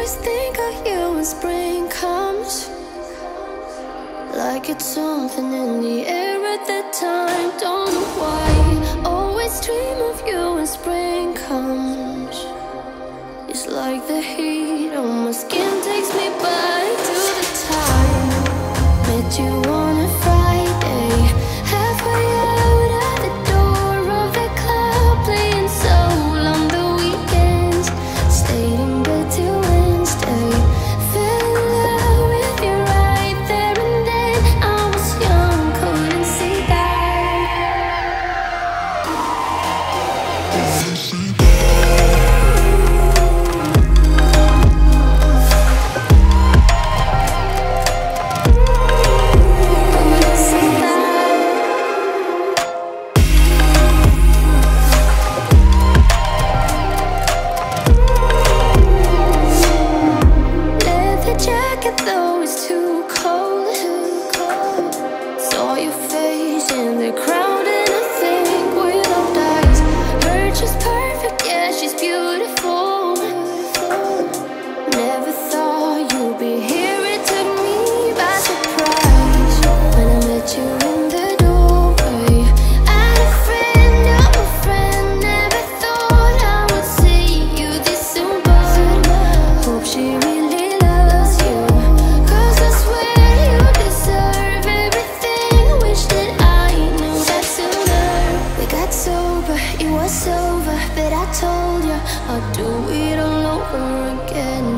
always think of you when spring comes, like it's something in the air at that time. Don't know why, always dream of you when spring comes. It's like the heat on my skin takes me back to the time met you on a Friday, halfway out at the door of the club, playing soul on the weekends. Stayed in bed till Wednesday, fell in love with you right there and then. I was young, couldn't see that. Leather jacket though it's too cold. Saw your face in the crowd and I think without eyes, her just perfect, yeah, she's beautiful. Never thought you'd be here, it took me by surprise when I met you in the doorway. And a friend of a friend, never thought I would see you this soon, but hope she really loves you, 'cause I swear you deserve everything. Wish that I knew that sooner. We got sober, it was over, but I told you I'll do it all over again.